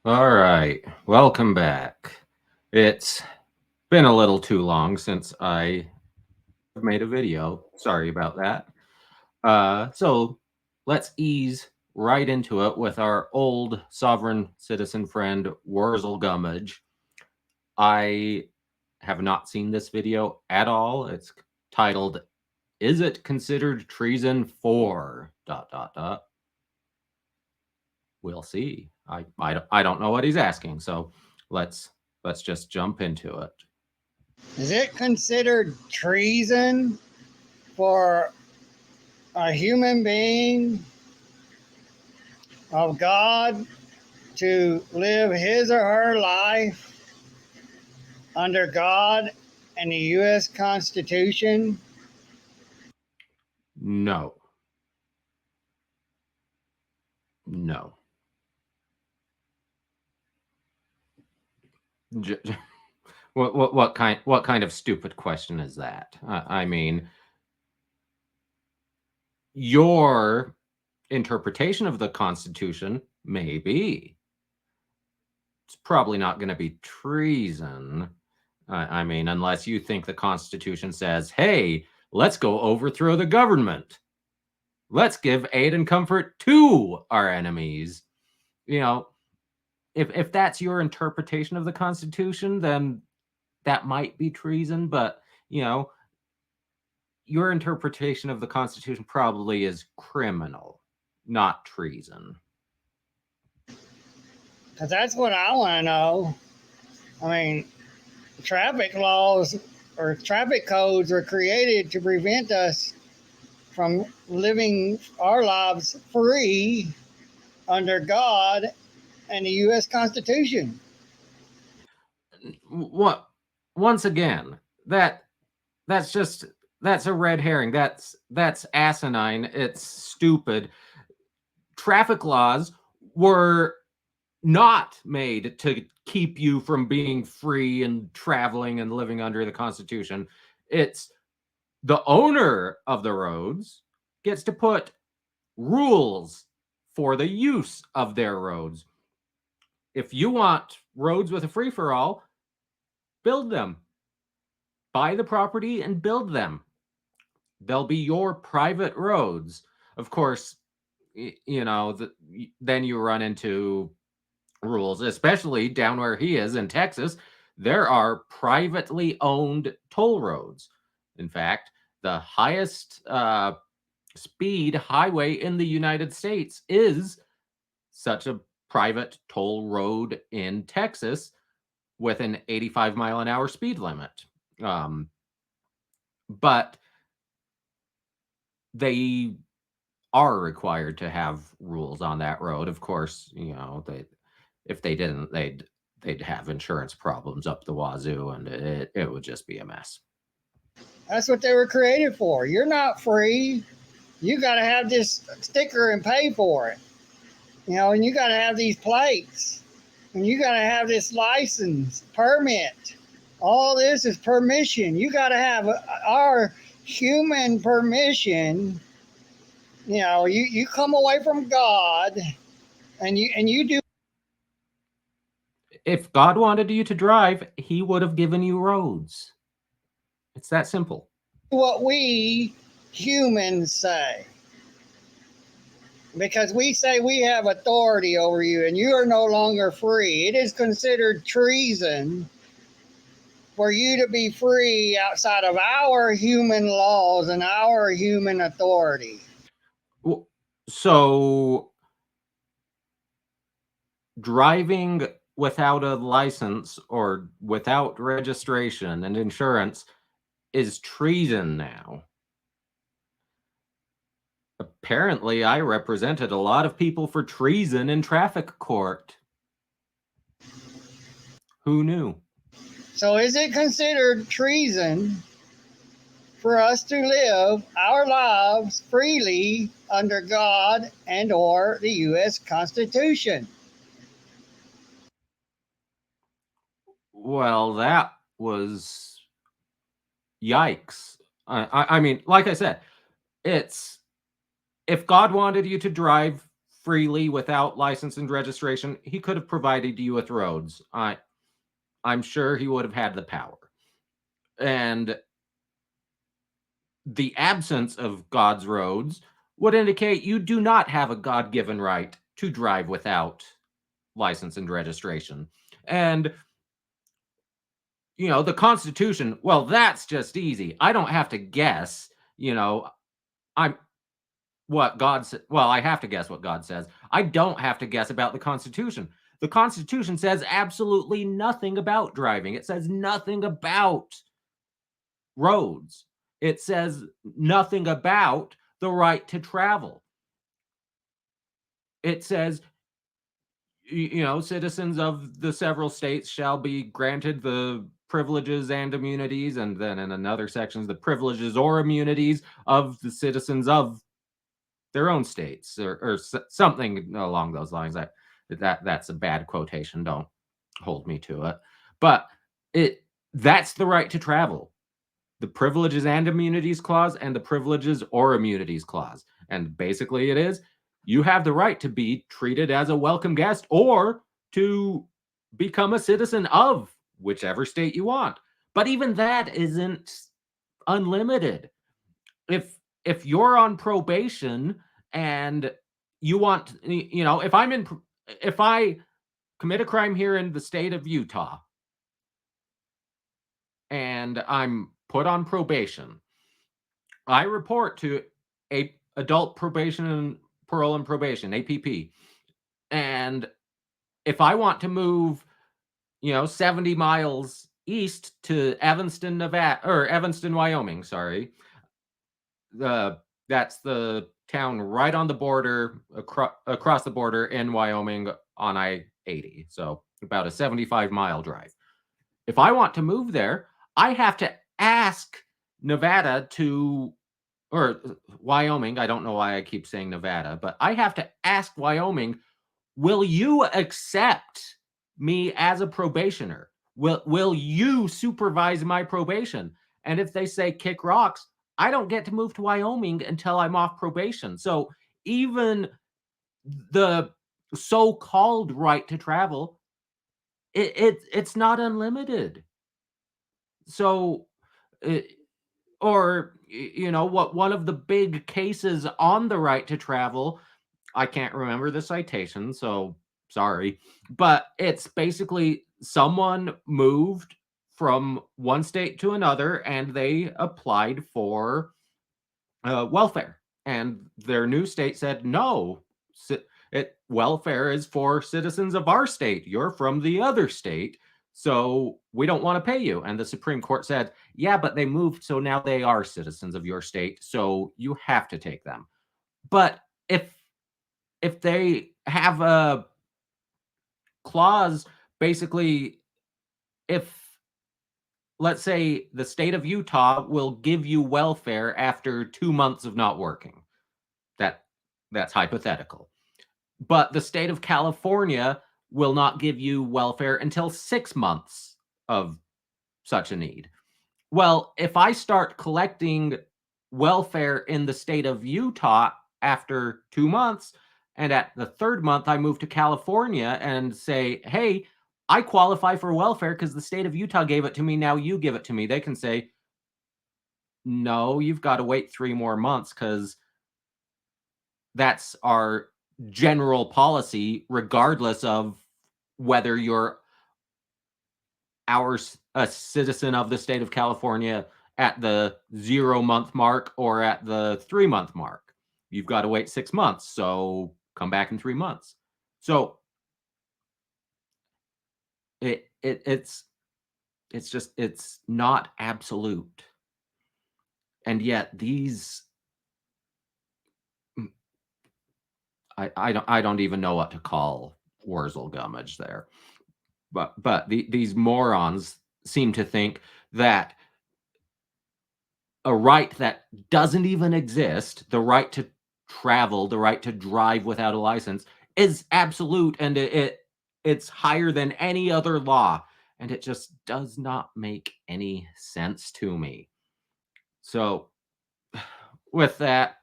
All right, welcome back. It's been a little too long since I made a video. Sorry about that. So let's ease right into it with our old sovereign citizen friend, Wurzel Gummidge. I have not seen this video at all. It's titled, "Is it considered treason for ... We'll see. I don't know what he's asking, so let's just jump into it. Is it considered treason for a human being of God to live his or her life under God and the U.S. Constitution? No. No. What kind of stupid question is that? I mean, your interpretation of the Constitution may be. It's probably not going to be treason. I mean, unless you think the Constitution says, hey, let's go overthrow the government. Let's give aid and comfort to our enemies. You know, if that's your interpretation of the Constitution, then that might be treason. But, you know, your interpretation of the Constitution probably is criminal, not treason. Because that's what I want to know. I mean, traffic laws or traffic codes were created to prevent us from living our lives free under God and the U.S. Constitution. What? Once again, that's a red herring. That's asinine. It's stupid. Traffic laws were not made to keep you from being free and traveling and living under the Constitution. It's the owner of the roads gets to put rules for the use of their roads. If you want roads with a free-for-all, build them. Buy the property and build them. They'll be your private roads. Of course, you know, then you run into rules, especially down where he is in Texas. There are privately owned toll roads. In fact, the highest speed highway in the United States is such a private toll road in Texas with an 85-mile-an-hour speed limit. But they are required to have rules on that road. Of course, you know, if they didn't, they'd have insurance problems up the wazoo, and it would just be a mess. That's what they were created for. You're not free. You got to have this sticker and pay for it. You know, and you got to have these plates. And you got to have this license, permit. All this is permission. You got to have our human permission. You know, you come away from God and you do. If God wanted you to drive, he would have given you roads. It's that simple. What we humans say. Because we say we have authority over you and you are no longer free. It is considered treason for you to be free outside of our human laws and our human authority. So driving without a license or without registration and insurance is treason now. Apparently, I represented a lot of people for treason in traffic court. Who knew? So is it considered treason for us to live our lives freely under God and or the U.S. Constitution? Well, that was yikes. I mean, like I said, it's if God wanted you to drive freely without license and registration, he could have provided you with roads. I'm sure he would have had the power. And the absence of God's roads would indicate you do not have a God-given right to drive without license and registration. And the Constitution, well, that's just easy. I don't have to guess, I'm what God said. Well, I have to guess what God says. I don't have to guess about the Constitution. The Constitution says absolutely nothing about driving. It says nothing about roads. It says nothing about the right to travel. It says, citizens of the several states shall be granted the privileges and immunities, and then in another section, the privileges or immunities of the citizens of their own states, or something along those lines. That's a bad quotation. Don't hold me to it. But that's the right to travel. The privileges and immunities clause and the privileges or immunities clause. And basically it is, you have the right to be treated as a welcome guest or to become a citizen of whichever state you want. But even that isn't unlimited. If you're on probation and you want, if I commit a crime here in the state of Utah and I'm put on probation, I report to a adult probation and parole and probation, APP. And if I want to move, 70 miles east to Evanston, Nevada, or Evanston, Wyoming, sorry. That's the town right on the border, across the border in Wyoming on I-80. So about a 75-mile drive. If I want to move there, I have to ask Nevada or Wyoming. I don't know why I keep saying Nevada, but I have to ask Wyoming, will you accept me as a probationer? Will you supervise my probation? And if they say kick rocks, I don't get to move to Wyoming until I'm off probation. So even the so-called right to travel, it's not unlimited. So, or what one of the big cases on the right to travel, I can't remember the citation, so sorry, but it's basically someone moved from one state to another and they applied for welfare, and their new state said no. Welfare is for citizens of our state. You're from the other state, so we don't want to pay you. And the Supreme Court said, yeah, but they moved, so now they are citizens of your state, so you have to take them. But if they have a clause, basically, if let's say the state of Utah will give you welfare after 2 months of not working, that's hypothetical. But the state of California will not give you welfare until 6 months of such a need. Well, if I start collecting welfare in the state of Utah after 2 months, and at the third month I move to California and say, hey, I qualify for welfare because the state of Utah gave it to me, now you give it to me. They can say, no, you've got to wait 3 more months because that's our general policy, regardless of whether you're a citizen of the state of California at the 0 month mark or at the 3 month mark. You've got to wait 6 months. So come back in 3 months. So it's not absolute. And yet these, I don't even know what to call Wurzel Gummidge there. But these morons seem to think that a right that doesn't even exist, the right to travel, the right to drive without a license, is absolute, and it's higher than any other law, and it just does not make any sense to me. So with that,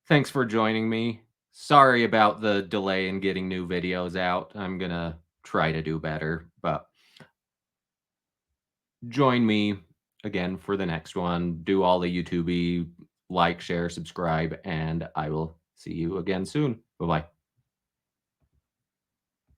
thanks for joining me. Sorry about the delay in getting new videos out. I'm gonna try to do better, but join me again for the next one. Do all the YouTube, like, share, subscribe, and I will see you again soon. Bye bye.